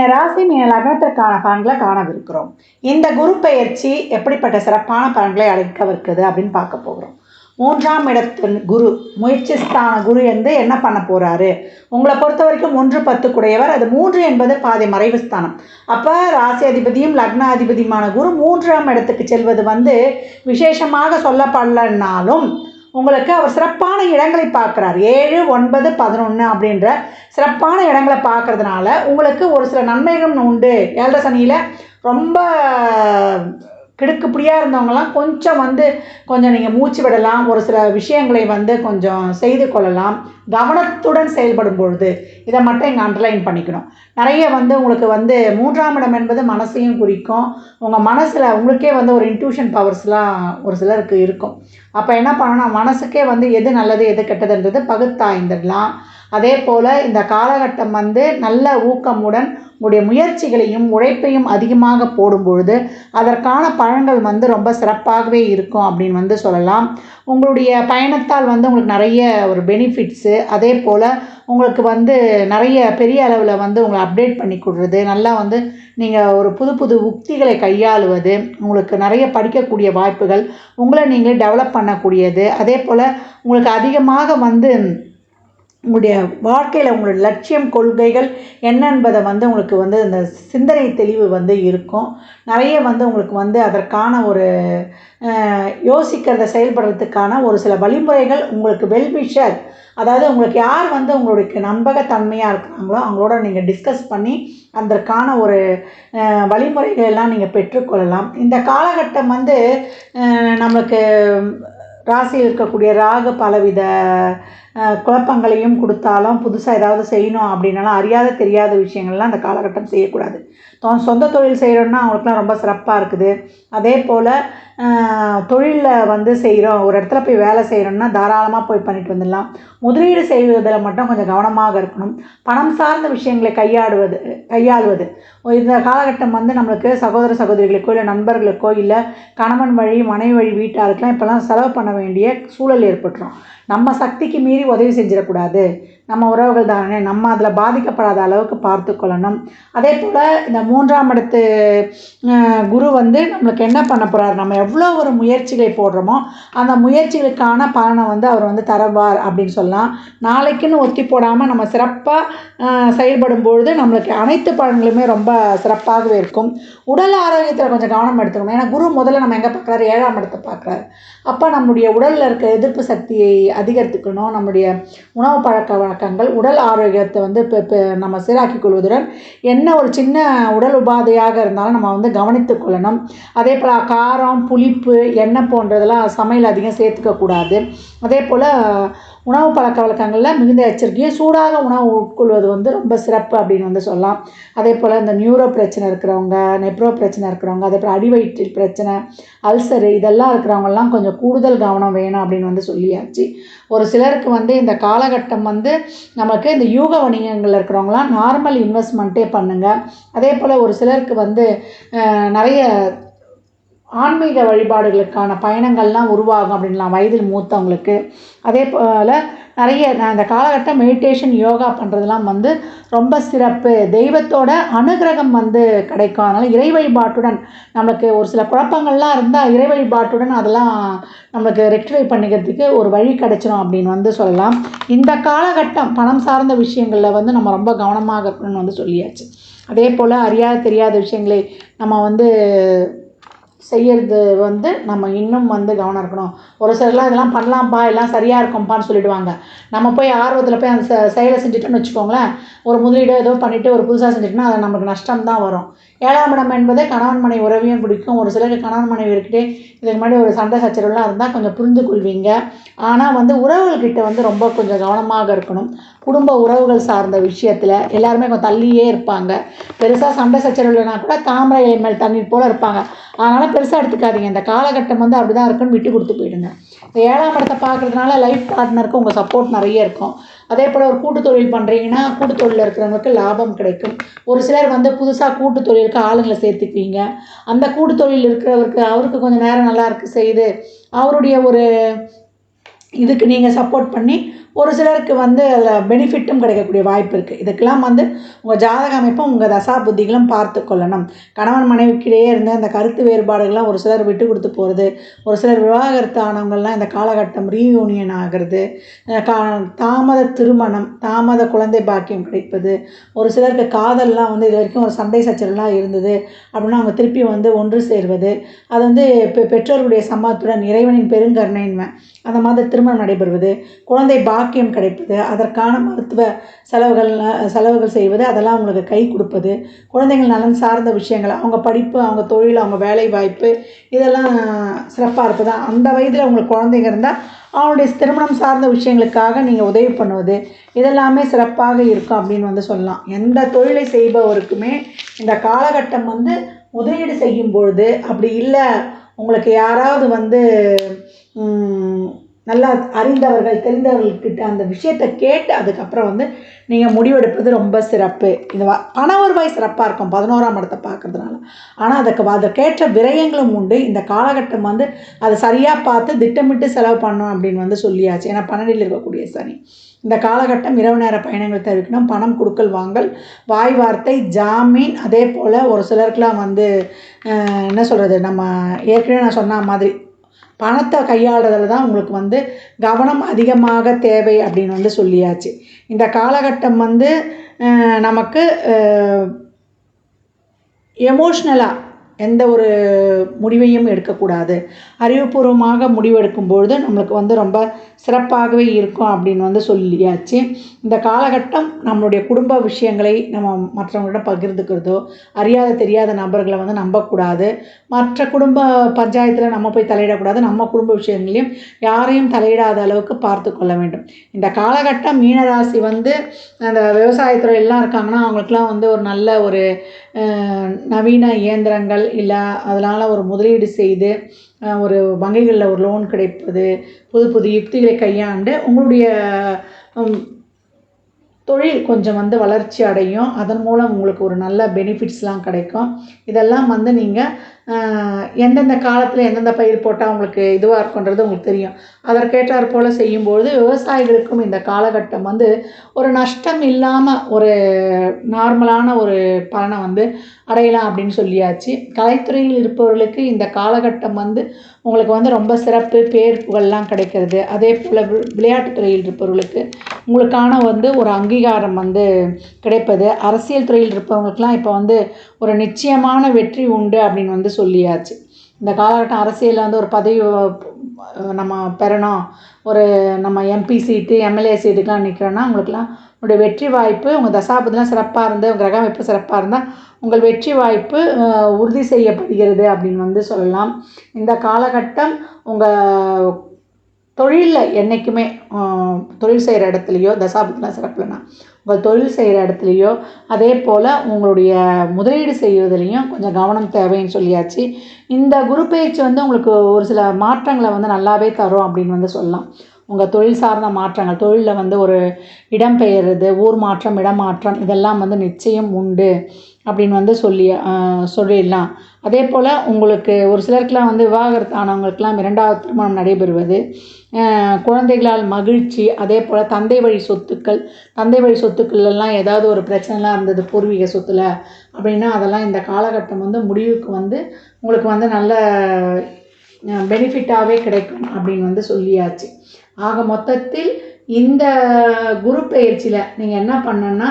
மீன ராசி மீன லக்னத்திற்கான பலன்களை காணவிருக்கிறோம். இந்த குரு பெயர்ச்சி எப்படிப்பட்ட சிறப்பான பலன்களை அளிக்கவிருக்குது அப்படின்னு பார்க்க போகிறோம். 3ஆம் இடத்தின் குரு, முயற்சி ஸ்தான குரு என்று என்ன பண்ண போகிறாரு? உங்களை பொறுத்த வரைக்கும் 1-10 குடையவர். அது 3 என்பது பாதி மறைவு ஸ்தானம். அப்போ ராசி அதிபதியும் லக்ன அதிபதியுமான குரு 3ஆம் இடத்துக்கு செல்வது விசேஷமாக சொல்லப்படலைன்னாலும் உங்களுக்கு அவர் சிறப்பான இடங்களை பார்க்குறார். 7, 9, 11 அப்படின்ற சிறப்பான இடங்களை பார்க்கறதுனால உங்களுக்கு ஒரு சில நன்மைகள் உண்டு. 7 சனியில் ரொம்ப கிடுக்குப்பிடியாக இருந்தவங்களாம் கொஞ்சம் நீங்கள் மூச்சு விடலாம். ஒரு சில விஷயங்களை கொஞ்சம் செய்து கொள்ளலாம். கவனத்துடன் செயல்படும் பொழுது இதை மட்டும் இங்கே அண்டர்லைன் பண்ணிக்கணும். நிறைய உங்களுக்கு 3ஆம் இடம் என்பது மனசையும் குறிக்கும். உங்கள் மனசில் உங்களுக்கே ஒரு இன்ட்யூஷன் பவர்ஸ்லாம் ஒரு சிலருக்கு இருக்கும். அப்போ என்ன பண்ணணும், மனசுக்கே எது நல்லது எது கெட்டதுன்றது பகுத்தாய்ந்துடலாம். அதே போல் இந்த காலகட்டம் நல்ல ஊக்கமுடன் உங்களுடைய முயற்சிகளையும் உழைப்பையும் அதிகமாக போடும் பொழுது அதற்கான பலன்கள் ரொம்ப சிறப்பாகவே இருக்கும் அப்படின்னு சொல்லலாம். உங்களுடைய பயணத்தால் உங்களுக்கு நிறைய ஒரு பெனிஃபிட்ஸு, அதே போல் உங்களுக்கு நிறைய பெரிய அளவில் உங்களை அப்டேட் பண்ணி கொடுறது, நல்லா நீங்கள் ஒரு புது புது உக்திகளை கையாளுவது, உங்களுக்கு நிறைய படிக்கக்கூடிய வாய்ப்புகள், உங்களை நீங்களே டெவலப் பண்ணக்கூடியது, அதே போல் உங்களுக்கு அதிகமாக உங்களுடைய வாழ்க்கையில் உங்களுடைய லட்சியம் கொள்கைகள் என்ன என்பதை உங்களுக்கு இந்த சிந்தனை தெளிவு இருக்கும். நிறைய உங்களுக்கு அதற்கான ஒரு யோசிக்கிறத செயல்படுறதுக்கான ஒரு சில வழிமுறைகள் உங்களுக்கு வெல்விஷர், அதாவது உங்களுக்கு யார் உங்களுடைய நம்பகத்தன்மையாக இருக்கிறாங்களோ அவங்களோட நீங்கள் டிஸ்கஸ் பண்ணி அதற்கான ஒரு வழிமுறைகள் எல்லாம் நீங்கள் பெற்றுக்கொள்ளலாம். இந்த காலகட்டம் நம்மளுக்கு ராசியில் இருக்கக்கூடிய ராகு பலவித குழப்பங்களையும் கொடுத்தாலும், புதுசாக ஏதாவது செய்யணும் அப்படின்னாலும் அறியாத தெரியாத விஷயங்கள்லாம் அந்த காலகட்டம் செய்யக்கூடாது. சொந்த தொழில் செய்கிறோன்னா அவங்களுக்குலாம் ரொம்ப சிறப்பாக இருக்குது. அதே போல் தொழிலில் செய்கிறோம், ஒரு இடத்துல போய் வேலை செய்கிறோன்னா தாராளமாக போய் பண்ணிட்டு வந்துடலாம். முதலீடு செய்வதில் மட்டும் கொஞ்சம் கவனமாக இருக்கணும். பணம் சார்ந்த விஷயங்களை கையாளுவது இந்த காலகட்டம் நம்மளுக்கு சகோதர சகோதரிகளுக்கோ இல்லை நண்பர்களுக்கோ இல்லை கணவன் வழி மனைவி வழி வீட்டாருக்கெல்லாம் இப்போல்லாம் செலவு பண்ண வேண்டிய சூழல் ஏற்பட்டுரும். நம்ம சக்திக்கு மீறி உதவி செஞ்சிடக்கூடாது. நம்ம உறவுகள் தானே, நம்ம அதில் பாதிக்கப்படாத அளவுக்கு பார்த்து கொள்ளணும். அதே போல் இந்த 3ஆம் இடத்து குரு நம்மளுக்கு என்ன பண்ண போகிறார், நம்ம எவ்வளோ ஒரு முயற்சிகளை போடுறோமோ அந்த முயற்சிகளுக்கான பலனை அவர் தரவார் அப்படின்னு சொல்லலாம். நாளைக்குன்னு ஒத்தி போடாமல் நம்ம சிறப்பாக செயல்படும் பொழுது நம்மளுக்கு அனைத்து பலன்களுமே ரொம்ப சிறப்பாகவே இருக்கும். உடல் ஆரோக்கியத்தில் கொஞ்சம் கவனம் எடுத்துக்கணும். ஏன்னா குரு முதல்ல நம்ம எங்கே பார்க்குறாரு, 7ஆம் இடத்தை பார்க்குறாரு. அப்போ நம்முடைய உடலில் இருக்க எதிர்ப்பு சக்தியை அதிகரித்துக்கணும். நம்முடைய உணவு பழக்க வழக்கங்கள், உடல் ஆரோக்கியத்தை நம்ம சீராக்கிக் கொள்வதுடன் என்ன ஒரு சின்ன உடல் உபாதையாக இருந்தாலும் நம்ம கவனித்து கொள்ளணும். அதே போல் காரம், புளிப்பு, எண்ணெய் போன்றதெல்லாம் சமையல் அதிகம் சேர்த்துக்கக்கூடாது. அதே போல் உணவு பழக்க வழக்கங்களில் மிகுந்த எச்சரிக்கையும், சூடாக உணவு உட்கொள்வது ரொம்ப சிறப்பு அப்படின்னு சொல்லலாம். அதே போல் இந்த நியூரோ பிரச்சனை இருக்கிறவங்க, நெப்ரோ பிரச்சனை இருக்கிறவங்க, அதே போல் அடிவயிற்றில் பிரச்சனை, அல்சரு இதெல்லாம் இருக்கிறவங்கெல்லாம் கொஞ்சம் கூடுதல் கவனம் வேணும் அப்படின்னு சொல்லியாச்சு. ஒரு சிலருக்கு இந்த காலகட்டம் நமக்கு இந்த யூக வணிகங்கள் இருக்கிறவங்களாம் நார்மல் இன்வெஸ்ட்மெண்ட்டே பண்ணுங்கள். அதே போல் ஒரு சிலருக்கு நிறைய ஆன்மீக வழிபாடுகளுக்கான பயணங்கள்லாம் உருவாகும் அப்படின்லாம் வயதில் மூத்தவங்களுக்கு. அதே போல் நிறைய இந்த காலகட்டம் மெடிடேஷன் யோகா பண்ணுறதுலாம் ரொம்ப சிறப்பு. தெய்வத்தோட அனுகிரகம் கிடைக்கும். அதனால் இறை வழிபாட்டுடன் நம்மளுக்கு ஒரு சில குழப்பங்கள்லாம் இருந்தால் இறை வழிபாட்டுடன் அதெல்லாம் நம்மளுக்கு ரெக்டிஃபை பண்ணிக்கிறதுக்கு ஒரு வழி கிடைச்சிடும் அப்படின்னு சொல்லலாம். இந்த காலகட்டம் பணம் சார்ந்த விஷயங்களில் நம்ம ரொம்ப கவனமாக இருக்கணும்னு சொல்லியாச்சு. அதே போல் அறியாத தெரியாத விஷயங்களை நம்ம செய்யறது நம்ம இன்னும் கவனம் இருக்கணும். ஒரு சிலர்லாம் இதெல்லாம் பண்ணலாம்ப்பா, எல்லாம் சரியாக இருக்கும்ப்பான்னு சொல்லிவிடுவாங்க. நம்ம போய் ஆர்வத்தில் போய் அந்த செயலை செஞ்சுட்டோன்னு வச்சுக்கோங்களேன், ஒரு முதலீடோ ஏதோ பண்ணிவிட்டு ஒரு புதுசாக செஞ்சுட்டோன்னா அது நமக்கு நஷ்டம் தான் வரும். 7ஆம் இடம் என்பதே கணவன் மனைவி உறவையும் பிடிக்கும். ஒரு சிலருக்கு கணவன் மனைவி இருக்கிட்டே இதுக்கு முன்னாடி ஒரு சண்டை சச்சரவுலாம் இருந்தால் கொஞ்சம் புரிந்து கொள்வீங்க. ஆனால் உறவுகள்கிட்ட ரொம்ப கொஞ்சம் கவனமாக இருக்கணும். குடும்ப உறவுகள் சார்ந்த விஷயத்தில் எல்லாருமே கொஞ்சம் தள்ளியே இருப்பாங்க. பெருசாக சண்டை சச்சரவு இல்லைனா கூட தாமரை இலை மேல் தண்ணீர் போல் இருப்பாங்க. அதனால் பெருசாக எடுத்துக்காதீங்க. இந்த காலகட்டம் அப்படி தான் இருக்குன்னு விட்டு கொடுத்து போயிடுங்க. இந்த 7ஆம் இடத்தை பார்க்குறதுனால லைஃப் பார்ட்னருக்கு உங்கள் சப்போர்ட் நிறைய இருக்கும். அதே போல் ஒரு கூட்டு தொழில் பண்ணுறீங்கன்னா கூட்டு தொழிலில் இருக்கிறவங்களுக்கு லாபம் கிடைக்கும். ஒரு சிலர் புதுசாக கூட்டு தொழிலுக்கு ஆளுங்களை சேர்த்துக்குவீங்க. அந்த கூட்டு தொழில் இருக்கிறவருக்கு அவருக்கு கொஞ்சம் நேரம் நல்லா இருக்குது செய்து அவருடைய ஒரு இதுக்கு நீங்கள் சப்போர்ட் பண்ணி ஒரு சிலருக்கு வந்து அதில் பெனிஃபிட்டும் கிடைக்கக்கூடிய வாய்ப்பு இருக்குது. இதுக்கெல்லாம் வந்து உங்கள் ஜாதக அமைப்பும் உங்கள் தசா புத்திகளும் பார்த்து கொள்ளணும். கணவன் மனைவிக்கிடையே இருந்த அந்த கருத்து வேறுபாடுகள்லாம் ஒரு சிலர் விட்டு கொடுத்து போகிறது, ஒரு சிலர் விவாகரத்து ஆனவங்கள்லாம் இந்த காலகட்டம் ரீயூனியன் ஆகிறது, தாமத திருமணம், தாமத குழந்தை பாக்கியம் கிடைப்பது, ஒரு சிலருக்கு காதல்லாம் வந்து இது வரைக்கும் ஒரு சண்டை சச்சரவுலாம் இருந்தது அப்படின்னா அவங்க திருப்பி வந்து ஒன்று சேர்வது, அது வந்து பெற்றோர்களுடைய சம்மதத்துடன் இறைவனின் பெருங்கருணைன்வேன் அந்த மாதிரி திருமணம் நடைபெறுவது, குழந்தை பாக்கியம் கிடைப்பது, அதற்கான மருத்துவ செலவுகள் செய்வது, அதெல்லாம் அவங்களுக்கு கை கொடுப்பது, குழந்தைகள் நலன் சார்ந்த விஷயங்கள், அவங்க படிப்பு, அவங்க தொழில், அவங்க வேலை வாய்ப்பு இதெல்லாம் சிறப்பாக இருப்பது. அந்த வயதில் உங்களுக்கு குழந்தைங்க இருந்தால் அவனுடைய திருமணம் சார்ந்த விஷயங்களுக்காக நீங்கள் உதவி பண்ணுவது, இதெல்லாமே சிறப்பாக இருக்கும் அப்படின்னு வந்து சொல்லலாம். எந்த தொழிலை செய்பவருக்குமே இந்த காலகட்டம் வந்து முதலீடு செய்யும் பொழுது அப்படி இல்லை உங்களுக்கு யாராவது வந்து நல்லா அறிந்தவர்கள் தெரிந்தவர்கள்கிட்ட அந்த விஷயத்தை கேட்டு அதுக்கப்புறம் வந்து நீங்கள் முடிவெடுப்பது ரொம்ப சிறப்பு. இந்த பண வருவாய் சிறப்பாக இருக்கும் 11ஆம் இடத்தை பார்க்குறதுனால. ஆனால் அதற்கேற்ற விரயங்களும் உண்டு. இந்த காலகட்டம் வந்து அதை சரியாக பார்த்து திட்டமிட்டு செலவு பண்ணணும் அப்படின்னு வந்து சொல்லியாச்சு. ஏன்னா 12ல் இருக்கக்கூடிய சனி. இந்த காலகட்டம் இரவு நேர பயணங்கள் தவிர்க்கணும். பணம் கொடுக்கல் வாங்கல், வாய் வார்த்தை, ஜாமீன், அதே போல் ஒரு சிலருக்குலாம் வந்து என்ன சொல்கிறது, நம்ம ஏற்கனவே நான் சொன்ன மாதிரி பணத்தை கையாளுறதுல தான் உங்களுக்கு வந்து கவனம் அதிகமாக தேவை அப்படின்னு வந்து சொல்லியாச்சு. இந்த காலகட்டம் வந்து நமக்கு எமோஷ்னலாக எந்த ஒரு முடிவையும் எடுக்கக்கூடாது. அறிவுபூர்வமாக முடிவெடுக்கும்பொழுது நம்மளுக்கு வந்து ரொம்ப சிறப்பாகவே இருக்கும் அப்படின்னு வந்து சொல்லியாச்சு. இந்த காலகட்டம் நம்மளுடைய குடும்ப விஷயங்களை நம்ம மற்றவங்களிடம் பகிர்ந்துக்கிறதோ, அறியாத தெரியாத நபர்களை வந்து நம்பக்கூடாது. மற்ற குடும்ப பஞ்சாயத்தில் நம்ம போய் தலையிடக்கூடாது. நம்ம குடும்ப விஷயங்களையும் யாரையும் தலையிடாத அளவுக்கு பார்த்து கொள்ள வேண்டும். இந்த காலகட்டம் மீனராசி வந்து அந்த விவசாயத்துறையெல்லாம் இருக்காங்கன்னா அவங்களுக்குலாம் வந்து ஒரு நல்ல ஒரு நவீன இயந்திரங்கள் இல்லை அதனால் ஒரு முதலீடு செய்து ஒரு வங்கிகளில் ஒரு லோன் கிடைப்பது, புது புது யுக்திகளை கையாண்டு உங்களுடைய தொழில் கொஞ்சம் வந்து வளர்ச்சி அடையும். அதன் மூலம் உங்களுக்கு ஒரு நல்ல பெனிஃபிட்ஸ்லாம் கிடைக்கும். இதெல்லாம் வந்து நீங்கள் எந்தெந்த காலத்தில் எந்தெந்த பயிர் போட்டால் உங்களுக்கு இதுவாக இருக்குன்றது உங்களுக்கு தெரியும். அதற்கேற்றாற் போல் செய்யும்பொழுது விவசாயிகளுக்கும் இந்த காலகட்டம் வந்து ஒரு நஷ்டம் இல்லாமல் ஒரு நார்மலான ஒரு பலனை வந்து அடையலாம் அப்படின்னு சொல்லியாச்சு. கலைத்துறையில் இருப்பவர்களுக்கு இந்த காலகட்டம் வந்து உங்களுக்கு வந்து ரொம்ப சிறப்பு, பேர் புகழ்லாம் கிடைக்கிறது. அதே போல் விளையாட்டுத் துறையில் இருப்பவர்களுக்கு உங்களுக்கான வந்து ஒரு அங்கீகாரம் வந்து கிடைப்பது. அரசியல் துறையில் இருப்பவங்களுக்கெல்லாம் இப்போ வந்து ஒரு நிச்சயமான வெற்றி உண்டு அப்படின்னு வந்து சொல்லியாச்சு. இந்த காலகட்டம் அரசியலில் வந்து ஒரு பதவி நம்ம பெறணும், ஒரு நம்ம எம்பி சீட்டு, எம்எல்ஏ சீட்டுக்கெலாம் நிற்கிறோன்னா உங்களுக்கெல்லாம் உங்களுடைய வெற்றி வாய்ப்பு உங்கள் தசாபதிலாம் சிறப்பாக இருந்து கிரக அமைப்பு சிறப்பாக இருந்தால் உங்கள் வெற்றி வாய்ப்பு உறுதி செய்யப்படுகிறது அப்படின்னு வந்து சொல்லலாம். இந்த காலகட்டம் உங்கள் தொழிலில் என்றைக்குமே தொழில் செய்கிற இடத்துலையோ தசாபதிலாம் சிறப்புலனா உங்கள் தொழில் செய்கிற இடத்துலையோ அதே போல் உங்களுடைய முதலீடு செய்வதிலையும் கொஞ்சம் கவனம் தேவைன்னு சொல்லியாச்சு. இந்த குரு பயிற்சி வந்து உங்களுக்கு ஒரு சில மாற்றங்களை வந்து நல்லாவே தரும் அப்படின்னு வந்து சொல்லலாம். உங்கள் தொழில் சார்ந்த மாற்றங்கள், தொழிலில் வந்து ஒரு இடம் பெயர்றது, ஊர் மாற்றம், இடம் மாற்றம் இதெல்லாம் வந்து நிச்சயம் உண்டு அப்படின்னு வந்து சொல்லிடலாம். அதே போல் உங்களுக்கு ஒரு சிலருக்குலாம் வந்து விவாகரத்து ஆனவங்களுக்கெல்லாம் 2வது திருமணம் நடைபெறுவது, குழந்தைகளால் மகிழ்ச்சி, அதே போல் தந்தை வழி சொத்துக்கள்லாம் ஏதாவது ஒரு பிரச்சனைலாம் இருந்தது பூர்வீக சொத்தில் அப்படின்னா அதெல்லாம் இந்த காலகட்டம் வந்து முடிவுக்கு வந்து உங்களுக்கு வந்து நல்ல பெனிஃபிட்டாகவே கிடைக்கும் அப்படின்னு வந்து சொல்லியாச்சு. ஆக மொத்தத்தில் இந்த குரு பயிற்சியில் நீங்கள் என்ன பண்ணணுன்னா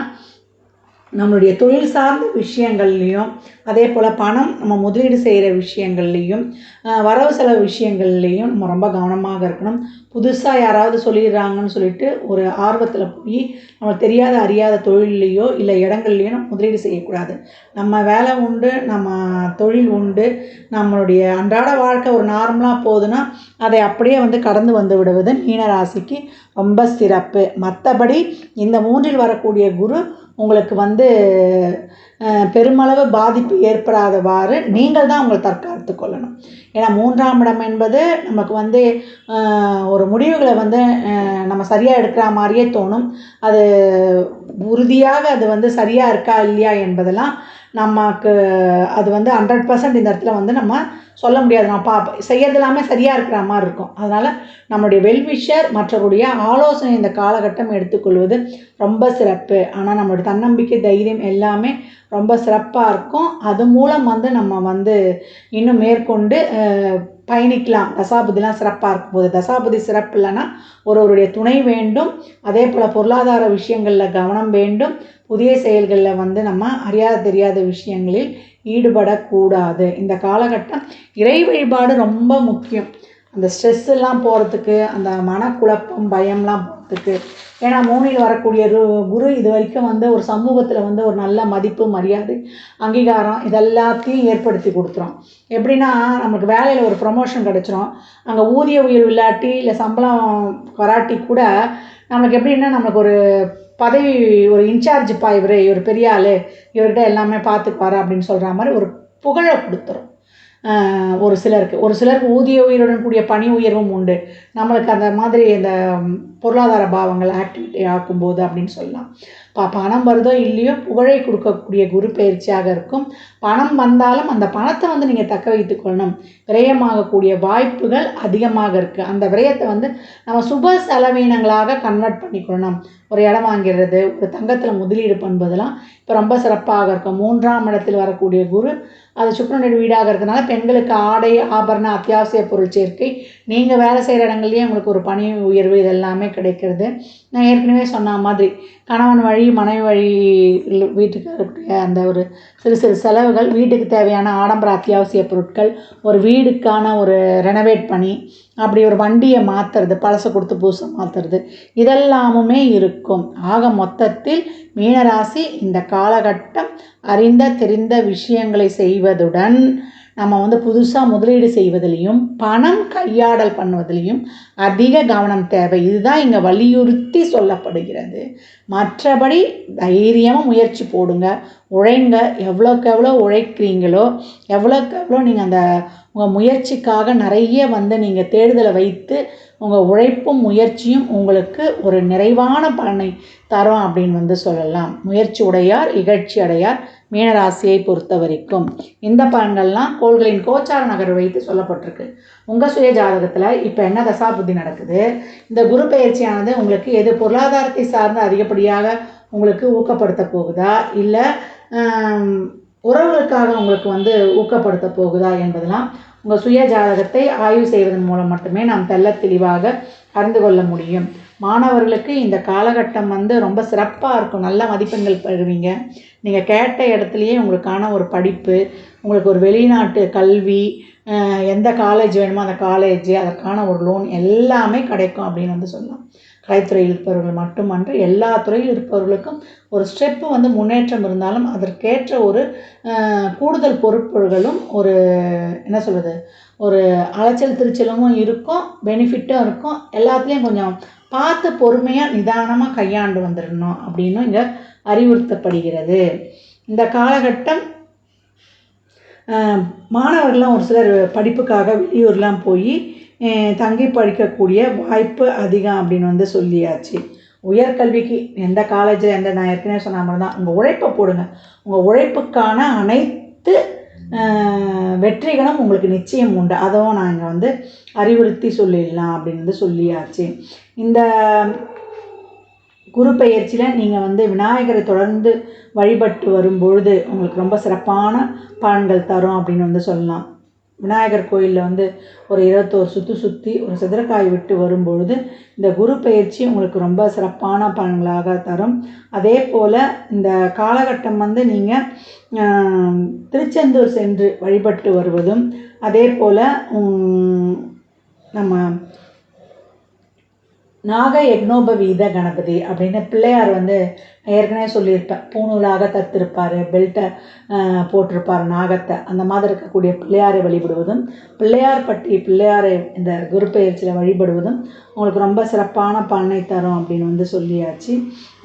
நம்மளுடைய தொழில் சார்ந்த விஷயங்கள்லேயும் அதே போல் பணம் நம்ம முதலீடு செய்கிற விஷயங்கள்லேயும் வரவு செலவு விஷயங்கள்லேயும் நம்ம ரொம்ப கவனமாக இருக்கணும். புதுசாக யாராவது சொல்லிடுறாங்கன்னு சொல்லிட்டு ஒரு ஆர்வத்தில் போய் நம்மளுக்கு தெரியாத அறியாத தொழில்லையோ இல்லை இடங்கள்லையோ நம்ம முதலீடு செய்யக்கூடாது. நம்ம வேலை உண்டு, நம்ம தொழில் உண்டு, நம்மளுடைய அன்றாட வாழ்க்கை ஒரு நார்மலாக போகுதுன்னா அதை அப்படியே வந்து கடந்து வந்து விடுவது மீனராசிக்கு ரொம்ப சிறப்பு. மற்றபடி இந்த 3ல் வரக்கூடிய குரு உங்களுக்கு வந்து பெருமளவு பாதிப்பு ஏற்படாதவாறு நீங்கள் தான் உங்களை தற்காத்து கொள்ளணும். ஏன்னா 3ஆம் இடம் என்பது நமக்கு வந்து ஒரு முடிவுகளை வந்து நம்ம சரியாக எடுக்கிற மாதிரியே தோணும். அது உறுதியாக அது வந்து சரியாக இருக்கா இல்லையா என்பதெல்லாம் நமக்கு அது வந்து 100% இந்த இடத்துல வந்து நம்ம சொல்ல முடியாது. நான் செய்யறது எல்லாமே சரியாக இருக்கிற மாதிரி இருக்கும். அதனால் நம்மளுடைய வெல்விஷர் மற்றவருடைய ஆலோசனை இந்த காலகட்டம் எடுத்துக்கொள்வது ரொம்ப சிறப்பு. ஆனால் நம்மளுடைய தன்னம்பிக்கை, தைரியம் எல்லாமே ரொம்ப சிறப்பாக இருக்கும். அது மூலம் வந்து நம்ம வந்து இன்னும் மேற்கொண்டு பயணிக்கலாம். தசாபுதிலாம் சிறப்பாக இருக்கும்போது, தசாபுதி சிறப்பு இல்லைன்னா ஒருவருடைய துணை வேண்டும். அதே போல் பொருளாதார விஷயங்களில் கவனம் வேண்டும். புதிய செயல்களில் வந்து நம்ம அறியாத தெரியாத விஷயங்களில் ஈடுபடக்கூடாது. இந்த காலகட்டம் இறை வழிபாடு ரொம்ப முக்கியம். அந்த ஸ்ட்ரெஸ் எல்லாம் போகிறதுக்கு, அந்த மனக்குழப்பம், பயம்லாம் போகிறதுக்கு. ஏன்னா 3ல் வரக்கூடிய குரு இது வரைக்கும் வந்து ஒரு சமூகத்தில் வந்து ஒரு நல்ல மதிப்பு, மரியாதை, அங்கீகாரம் இதெல்லாத்தையும் ஏற்படுத்தி கொடுத்துரும். எப்படின்னா நமக்கு வேலையில் ஒரு ப்ரொமோஷன் கிடச்சிரும். அங்கே ஊதிய உயர்வு இல்லாட்டி இல்லை சம்பளம் வராட்டி கூட நமக்கு எப்படின்னா நமக்கு ஒரு பதவி, ஒரு இன்சார்ஜுப்பா இவர் பெரிய ஆள், இவர்கிட்ட எல்லாமே பார்த்துக்குவார் அப்படின்னு சொல்கிற மாதிரி ஒரு புகழை கொடுத்துரும். ஒரு சிலருக்கு ஊதிய உயர்வுடன் கூடிய பணி உயர்வும் உண்டு. நம்மளுக்கு அந்த மாதிரி இந்த பொருளாதார பாவங்கள் ஆக்டிவிட்டி ஆக்கும்போது அப்படின்னு சொல்லலாம். பணம் வருதோ இல்லையோ புகழை கொடுக்கக்கூடிய குரு பயிற்சியாக இருக்கும். பணம் வந்தாலும் அந்த பணத்தை வந்து நீங்கள் தக்க வைத்துக் கொள்ளணும். விரயமாகக்கூடிய வாய்ப்புகள் அதிகமாக இருக்குது. அந்த விரயத்தை வந்து நம்ம சுப செலவினங்களாக கன்வெர்ட் பண்ணிக்கொள்ளணும். ஒரு இடம் வாங்கிறது, ஒரு தங்கத்தில் முதலீடு பண்ணுவதெல்லாம் இப்போ ரொம்ப சிறப்பாக இருக்கும். 3ஆம் இடத்தில் வரக்கூடிய குரு அது சுக்கிரனுடைய வீடாக இருக்கிறதுனால பெண்களுக்கு ஆடை, ஆபரண, அத்தியாவசிய பொருள் சேர்க்கை, நீங்கள் வேலை செய்கிற இடங்கள்லேயே உங்களுக்கு ஒரு பணி உயர்வு இதெல்லாமே கிடைக்கிறது. நான் ஏற்கனவே சொன்ன மாதிரி கணவன் வழி, மனைவி வழி வீட்டுக்கு இருக்கக்கூடிய அந்த ஒரு சிறு சிறு செலவுகள், வீட்டுக்கு தேவையான ஆடம்பர அத்தியாவசிய பொருட்கள், ஒரு வீடுக்கான ஒரு ரெனோவேட் பண்ணி, அப்படி ஒரு வண்டியை மாற்றுறது, பழசை கொடுத்து புதுசாக மாற்றுறது, இதெல்லாமுமே இருக்கும். ஆக மொத்தத்தில் மீனராசி இந்த காலகட்டம் அறிந்த தெரிந்த விஷயங்களை செய்வதுடன் நம்ம வந்து புதுசாக முதலீடு செய்வதிலையும் பணம் கையாடல் பண்ணுவதிலையும் அதிக கவனம் தேவை. இதுதான் இங்கே வலியுறுத்தி சொல்லப்படுகிறது. மற்றபடி தைரியமாக முயற்சி போடுங்க, உழைங்க. எவ்வளோக்கு எவ்வளோ உழைக்கிறீங்களோ, எவ்வளோக்கு எவ்வளோ நீங்கள் அந்த உங்கள் முயற்சிக்காக நிறைய வந்து நீங்கள் தேடுதலை வைத்து உங்கள் உழைப்பும் முயற்சியும் உங்களுக்கு ஒரு நிறைவான பலனை தரும் அப்படின்னு வந்து சொல்லலாம். முயற்சி உடையார் இகழ்ச்சி அடையார். மீனராசியை பொறுத்த வரைக்கும் இந்த பலன்கள்லாம் கோள்களின் கோச்சார நகர் வைத்து சொல்லப்பட்டிருக்கு. உங்கள் சுய ஜாதகத்தில் இப்போ என்ன தசாபுத்தி நடக்குது, இந்த குரு பயிற்சியானது உங்களுக்கு எது பொருளாதாரத்தை சார்ந்து அதிகப்படியாக உங்களுக்கு ஊக்கப்படுத்த போகுதா, இல்லை உறவுகளுக்காக உங்களுக்கு வந்து ஊக்கப்படுத்த போகுதா என்பதெல்லாம் உங்கள் சுய ஜாதகத்தை ஆய்வு செய்வதன் மூலம் மட்டுமே நாம் தெளிவாக அறிந்து கொள்ள முடியும். மாணவர்களுக்கு இந்த காலகட்டம் வந்து ரொம்ப சிறப்பாக இருக்கும். நல்ல மதிப்பெண்கள் பெறுவீங்க. நீங்கள் கேட்ட இடத்துலையே உங்களுக்கான ஒரு படிப்பு, உங்களுக்கு ஒரு வெளிநாட்டு கல்வி, எந்த காலேஜ் வேணுமோ அந்த காலேஜ், அதற்கான ஒரு லோன் எல்லாமே கிடைக்கும் அப்படின்னு வந்து சொல்லலாம். கலைத்துறையில் இருப்பவர்கள் மட்டுமன்று எல்லா துறையில் இருப்பவர்களுக்கும் ஒரு ஸ்டெப்பு வந்து முன்னேற்றம் இருந்தாலும் அதற்கேற்ற ஒரு கூடுதல் பொறுப்புகளும் ஒரு என்ன சொல்கிறது, ஒரு அலைச்சல் திருச்சலும் இருக்கும், பெனிஃபிட்டும் இருக்கும். எல்லாத்துலேயும் கொஞ்சம் பார்த்து பொறுமையாக நிதானமாக கையாண்டு வந்துடணும் அப்படின்னு இங்கே அறிவுறுத்தப்படுகிறது. இந்த காலகட்டம் மாணவர்கள்லாம் ஒரு சிலர் படிப்புக்காக வெளியூர்லாம் போய் தங்கி படிக்கக்கூடிய வாய்ப்பு அதிகம் அப்படின்னு வந்து சொல்லியாச்சு. உயர்கல்விக்கு எந்த காலேஜில் எந்த நான் ஏற்கனவே சொன்ன மாதிரி தான் உங்கள் உழைப்பை போடுங்க. உங்கள் உழைப்புக்கான அனைத்து வெற்றிகளும் உங்களுக்கு நிச்சயம் உண்டு. அதுவும் நான் இங்கே வந்து அறிவுறுத்தி சொல்லிடலாம் அப்படின்னு வந்து சொல்லியாச்சு. இந்த குரு பெயர்ச்சியில் நீங்கள் வந்து விநாயகரை தொடர்ந்து வழிபட்டு வரும்பொழுது உங்களுக்கு ரொம்ப சிறப்பான பலன்கள் தரும் அப்படின்னு வந்து சொல்லலாம். விநாயகர் கோயிலில் வந்து ஒரு 21 சுற்றி ஒரு சிதறக்காய் விட்டு வரும்பொழுது இந்த குரு பயிற்சி உங்களுக்கு ரொம்ப சிறப்பான பலன்களாக தரும். அதே போல் இந்த காலகட்டம் வந்து நீங்கள் திருச்செந்தூர் சென்று வழிபட்டு வருவதும், அதே போல் நம்ம நாக யக்னோபவீத கணபதி அப்படின்னு பிள்ளையார் வந்து ஏற்கனவே சொல்லியிருப்பேன். பூணூலாக தத்திருப்பார், பெல்ட்டை போட்டிருப்பார் நாகத்தை. அந்த மாதிரி இருக்கக்கூடிய பிள்ளையாரை வழிபடுவதும், பிள்ளையாரை இந்த குரு பெயர்ச்சியில் வழிபடுவதும் உங்களுக்கு ரொம்ப சிறப்பான பலனை தரும் அப்படின்னு வந்து சொல்லியாச்சு.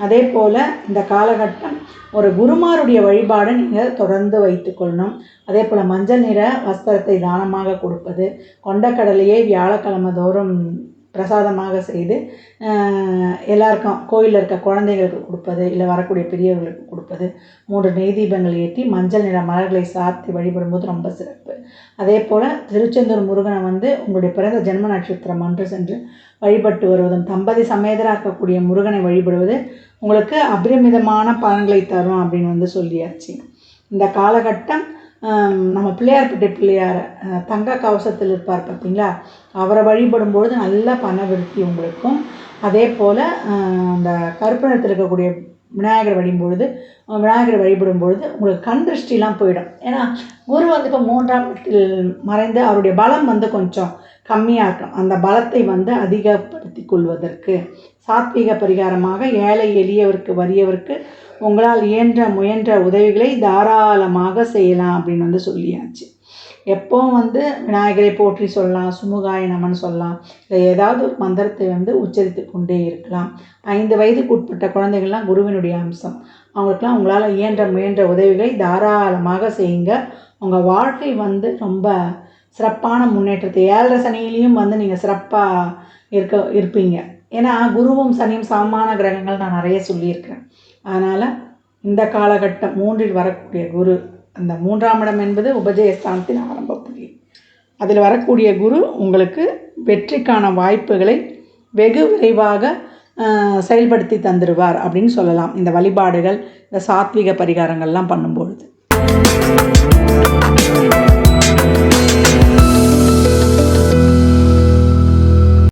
அதே போல் இந்த காலகட்டம் ஒரு குருமாருடைய வழிபாடை நீங்கள் தொடர்ந்து வைத்துக்கொள்ளணும். அதே போல் மஞ்சள் நிற வஸ்திரத்தை தானமாக கொடுப்பது, கொண்டக்கடலையை வியாழக்கிழமை தோறும் பிரசாதமாக செய்து எல்லாருக்கும் கோயிலில் இருக்க குழந்தைகளுக்கு கொடுப்பது, இல்லை வரக்கூடிய பெரியவர்களுக்கு கொடுப்பது, 3 நெய் தீபங்கள் ஏற்றி மஞ்சள் நிற மலர்களை சாத்தி வழிபடும்போது ரொம்ப சிறப்பு. அதே போல் திருச்செந்தூர் முருகனை வந்து உங்களுடைய பிறந்த ஜென்ம நட்சத்திரம் அன்று சென்று வழிபட்டு வருவதும், தம்பதி சமேதராக இருக்கக்கூடிய முருகனை வழிபடுவது உங்களுக்கு அபரிமிதமான பலன்களை தரும் அப்படின்னு வந்து சொல்லியாச்சு. இந்த காலகட்டம் நம்ம பிள்ளையார்பட்டி பிள்ளையார் தங்க கவசத்தில் இருப்பார் பார்த்தீங்களா, அவரை வழிபடும்பொழுது நல்ல பண விருத்தி உங்களுக்கும். அதே போல் அந்த கருப்பு நிறத்தில் இருக்கக்கூடிய விநாயகரை வழிபடும் பொழுது உங்களுக்கு கண் திருஷ்டிலாம் போயிடும். ஏன்னா குரு வந்து இப்போ 3ஆம் இடத்தில் மறைந்து அவருடைய பலம் வந்து கொஞ்சம் கம்மியாக இருக்கும். அந்த பலத்தை வந்து அதிகப்படுத்தி கொள்வதற்கு சாத்வீக பரிகாரமாக ஏழை எளியவருக்கு வறியவருக்கு உங்களால் முயன்ற உதவிகளை தாராளமாக செய்யலாம் அப்படின்னு வந்து சொல்லியாச்சு. எப்போவும் வந்து விநாயகரை போற்றி சொல்லலாம், சுமுகாய நமன் சொல்லலாம், இல்லை ஏதாவது ஒரு மந்திரத்தை வந்து உச்சரித்து கொண்டே இருக்கலாம். 5 வயதுக்கு உட்பட்ட குழந்தைகள்லாம் குருவினுடைய அம்சம். அவங்களுக்கெல்லாம் உங்களால் முயன்ற உதவிகளை தாராளமாக செய்யுங்க. உங்கள் வாழ்க்கை வந்து ரொம்ப சிறப்பான முன்னேற்றத்தை, 7.5 சனியிலையும் வந்து நீங்கள் சிறப்பாக இருப்பீங்க. ஏன்னா குருவும் சனியும் சமமான கிரகங்கள் நான் நிறைய சொல்லியிருக்கிறேன். அதனால் இந்த காலகட்டம் 3இல் வரக்கூடிய குரு, அந்த 3ஆம் இடம் என்பது உபஜயஸ்தானத்தின் ஆரம்ப புள்ளி. அதில் வரக்கூடிய குரு உங்களுக்கு வெற்றிக்கான வாய்ப்புகளை வெகு விரைவாக செயல்படுத்தி தந்துடுவார் அப்படின்னு சொல்லலாம். இந்த வழிபாடுகள், இந்த சாத்விக பரிகாரங்கள்லாம் பண்ணும்பொழுது.